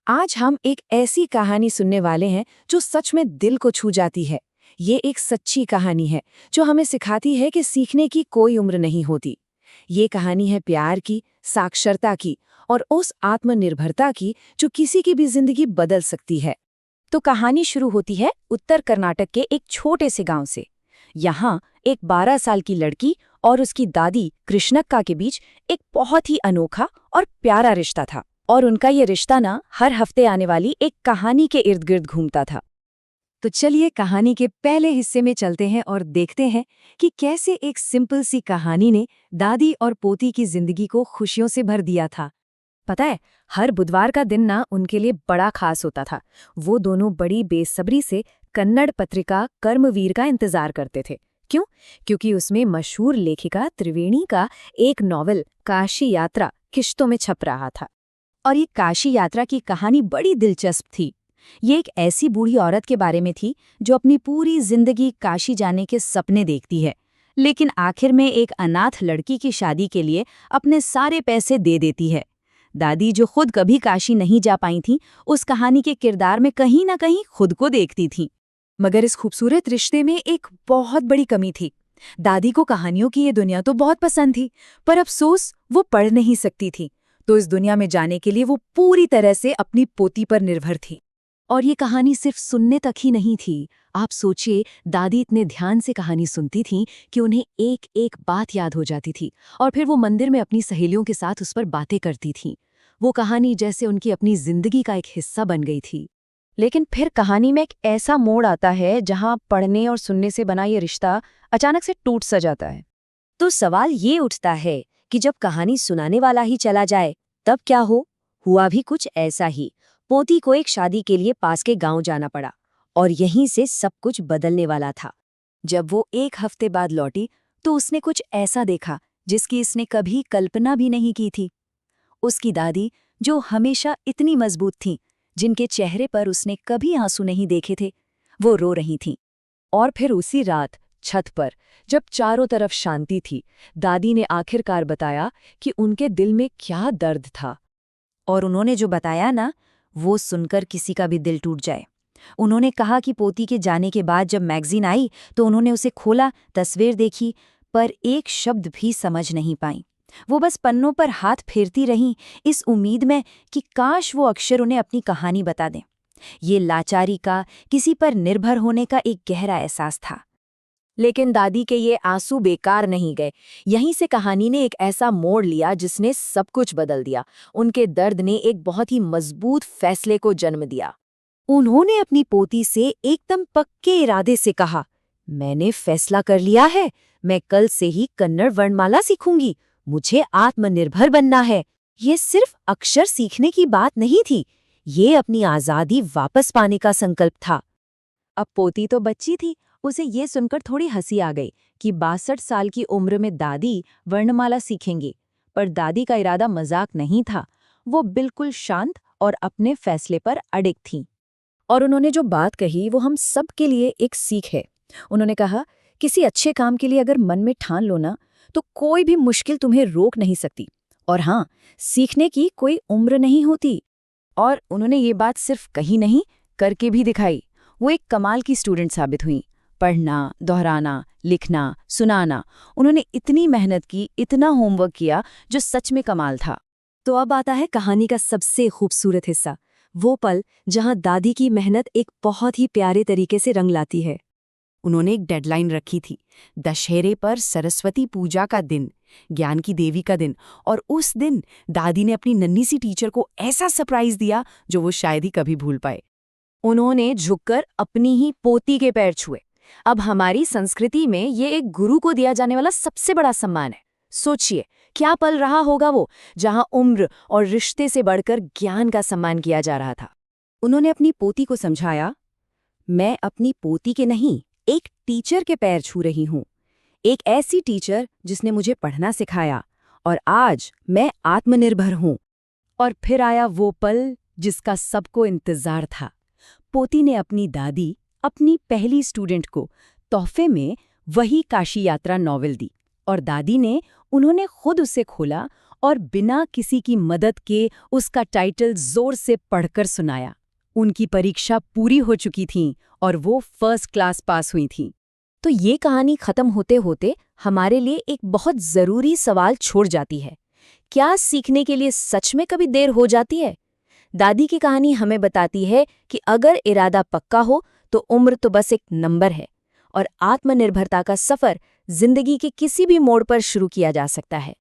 आज हम एक ऐसी कहानी सुनने वाले हैं जो सच में दिल को छू जाती है। ये एक सच्ची कहानी है जो हमें सिखाती है कि सीखने की कोई उम्र नहीं होती। ये कहानी है प्यार की, साक्षरता की और उस आत्मनिर्भरता की जो किसी की भी जिंदगी बदल सकती है। तो कहानी शुरू होती है उत्तर कर्नाटक के एक छोटे से गांव से। यहाँ एक 12 साल की लड़की और उसकी दादी कृष्णक्का के बीच एक बहुत ही अनोखा और प्यारा रिश्ता था। और उनका ये रिश्ता ना हर हफ्ते आने वाली एक कहानी के इर्द गिर्द घूमता था। तो चलिए कहानी के पहले हिस्से में चलते हैं और देखते हैं कि कैसे एक सिंपल सी कहानी ने दादी और पोती की जिंदगी को खुशियों से भर दिया था। पता है, हर बुधवार का दिन ना उनके लिए बड़ा खास होता था। वो दोनों बड़ी बेसब्री से कन्नड़ पत्रिका कर्मवीर का इंतजार करते थे। क्यों? क्योंकि उसमें मशहूर लेखिका त्रिवेणी का एक नॉवल काशी यात्रा किश्तों में छप रहा था। और ये काशी यात्रा की कहानी बड़ी दिलचस्प थी। ये एक ऐसी बूढ़ी औरत के बारे में थी जो अपनी पूरी जिंदगी काशी जाने के सपने देखती है, लेकिन आखिर में एक अनाथ लड़की की शादी के लिए अपने सारे पैसे दे देती है। दादी, जो खुद कभी काशी नहीं जा पाई थी, उस कहानी के किरदार में कहीं ना कहीं खुद को देखती थी। मगर इस खूबसूरत रिश्ते में एक बहुत बड़ी कमी थी। दादी को कहानियों की ये दुनिया तो बहुत पसंद थी, पर अफसोस वो पढ़ नहीं सकती थी। तो इस दुनिया में जाने के लिए वो पूरी तरह से अपनी पोती पर निर्भर थी। और ये कहानी सिर्फ सुनने तक ही नहीं थी। आप सोचिए, दादी इतने ध्यान से कहानी सुनती थीं कि उन्हें एक एक बात याद हो जाती थी, और फिर वो मंदिर में अपनी सहेलियों के साथ उस पर बातें करती थीं। वो कहानी जैसे उनकी अपनी जिंदगी का एक हिस्सा बन गई थी। लेकिन फिर कहानी में एक ऐसा मोड़ आता है जहां पढ़ने और सुनने से बना ये रिश्ता अचानक से टूट सा जाता है। तो सवाल ये उठता है कि जब कहानी सुनाने वाला ही चला जाए तब क्या हो? हुआ भी कुछ ऐसा ही। पोती को एक शादी के लिए पास के गांव जाना पड़ा और यहीं से सब कुछ बदलने वाला था। जब वो एक हफ्ते बाद लौटी तो उसने कुछ ऐसा देखा जिसकी इसने कभी कल्पना भी नहीं की थी। उसकी दादी, जो हमेशा इतनी मजबूत थीं, जिनके चेहरे पर उसने कभी आंसू नहीं देखे थे, वो रो रही थीं। और फिर उसी रात छत पर, जब चारों तरफ शांति थी, दादी ने आखिरकार बताया कि उनके दिल में क्या दर्द था। और उन्होंने जो बताया ना, वो सुनकर किसी का भी दिल टूट जाए। उन्होंने कहा कि पोती के जाने के बाद जब मैगजीन आई तो उन्होंने उसे खोला, तस्वीर देखी, पर एक शब्द भी समझ नहीं पाई। वो बस पन्नों पर हाथ फेरती रहीं, इस उम्मीद में कि काश वो अक्षर उन्हें अपनी कहानी बता दें। ये लाचारी का, किसी पर निर्भर होने का एक गहरा एहसास था। लेकिन दादी के ये आंसू बेकार नहीं गए। यहीं से कहानी ने एक ऐसा मोड़ लिया जिसने सब कुछ बदल दिया। उनके दर्द ने एक बहुत ही मजबूत फैसले को जन्म दिया। उन्होंने अपनी पोती से एकदम पक्के इरादे से कहा, मैंने फैसला कर लिया है, मैं कल से ही कन्नड़ वर्णमाला सीखूंगी। मुझे आत्मनिर्भर बनना है। ये सिर्फ अक्षर सीखने की बात नहीं थी, ये अपनी आजादी वापस पाने का संकल्प था। अब पोती तो बच्ची थी, उसे ये सुनकर थोड़ी हंसी आ गई कि 62 साल की उम्र में दादी वर्णमाला सीखेंगी। पर दादी का इरादा मजाक नहीं था। वो बिल्कुल शांत और अपने फैसले पर अडिग थीं। और उन्होंने जो बात कही वो हम सब के लिए एक सीख है। उन्होंने कहा, किसी अच्छे काम के लिए अगर मन में ठान लो ना, तो कोई भी मुश्किल तुम्हें रोक नहीं सकती। और हाँ, सीखने की कोई उम्र नहीं होती। और उन्होंने ये बात सिर्फ कही नहीं, करके भी दिखाई। वो एक कमाल की स्टूडेंट साबित हुई। पढ़ना, दोहराना, लिखना, सुनाना, उन्होंने इतनी मेहनत की, इतना होमवर्क किया, जो सच में कमाल था। तो अब आता है कहानी का सबसे खूबसूरत हिस्सा, वो पल जहां दादी की मेहनत एक बहुत ही प्यारे तरीके से रंग लाती है। उन्होंने एक डेडलाइन रखी थी, दशहरे पर सरस्वती पूजा का दिन, ज्ञान की देवी का दिन। और उस दिन दादी ने अपनी नन्ही सी टीचर को ऐसा सरप्राइज दिया जो वो शायद ही कभी भूल पाए। उन्होंने झुककर अपनी ही पोती के पैर छुए। अब हमारी संस्कृति में ये एक गुरु को दिया जाने वाला सबसे बड़ा सम्मान है। सोचिए, क्या पल रहा होगा वो, जहां उम्र और रिश्ते से बढ़कर ज्ञान का सम्मान किया जा रहा था। उन्होंने अपनी पोती को समझाया, मैं अपनी पोती के नहीं, एक टीचर के पैर छू रही हूं। एक ऐसी टीचर जिसने मुझे पढ़ना सिखाया, और आज मैं आत्मनिर्भर हूं। और फिर आया वो पल जिसका सबको इंतजार था। पोती ने अपनी दादी, अपनी पहली स्टूडेंट को तोहफे में वही काशी यात्रा नॉवेल दी। और दादी ने, उन्होंने खुद उसे खोला और बिना किसी की मदद के उसका टाइटल जोर से पढ़कर सुनाया। उनकी परीक्षा पूरी हो चुकी थी और वो फर्स्ट क्लास पास हुई थी। तो ये कहानी खत्म होते होते हमारे लिए एक बहुत जरूरी सवाल छोड़ जाती है। क्या सीखने के लिए सच में कभी देर हो जाती है? दादी की कहानी हमें बताती है कि अगर इरादा पक्का हो तो उम्र तो बस एक नंबर है और आत्मनिर्भरता का सफर जिंदगी के किसी भी मोड़ पर शुरू किया जा सकता है।